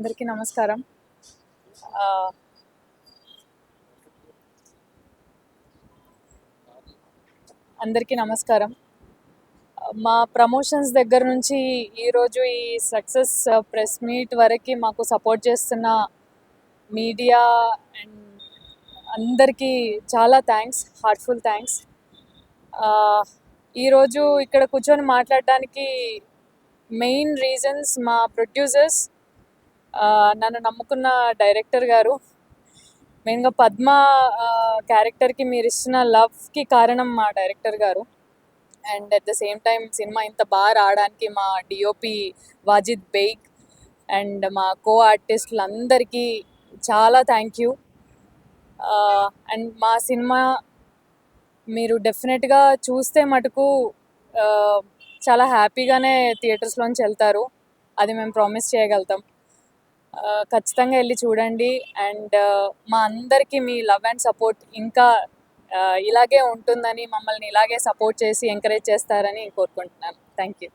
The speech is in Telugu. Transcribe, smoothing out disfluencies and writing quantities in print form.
అందరికీ నమస్కారం. ఆహ్, అందరికీ నమస్కారం. మా ప్రమోషన్స్ దగ్గర నుంచి ఈరోజు ఈ సక్సెస్ ప్రెస్ మీట్ వరకి మాకు సపోర్ట్ చేస్తున్న మీడియా అండ్ అందరికీ చాలా థ్యాంక్స్, హార్ట్‌ఫుల్ థ్యాంక్స్. ఈరోజు ఇక్కడ కూర్చొని మాట్లాడడానికి మెయిన్ రీజన్స్ మా ప్రొడ్యూసర్స్, నన్ను నమ్ముకున్న డైరెక్టర్ గారు, మెయిన్గా పద్మ క్యారెక్టర్కి మీరు ఇచ్చిన లవ్కి కారణం మా డైరెక్టర్ గారు. And at the same time cinema ఇంత బాగా రావడానికి మా డిఓపి వాజిద్ బేగ్ అండ్ మా కో ఆర్టిస్టులందరికీ చాలా థ్యాంక్ యూ. అండ్ మా సినిమా మీరు డెఫినెట్గా చూస్తే మటుకు చాలా హ్యాపీగానే థియేటర్స్లోంచి వెళ్తారు, అది మేము ప్రామిస్ చేయగలుగుతాం. ఖచ్చితంగా వెళ్ళి చూడండి. అండ్ మా అందరికీ మీ లవ్ అండ్ సపోర్ట్ ఇంకా ఇలాగే ఉంటుందని, మమ్మల్ని ఇలాగే సపోర్ట్ చేసి ఎంకరేజ్ చేస్తారని కోరుకుంటున్నాను. Thank you.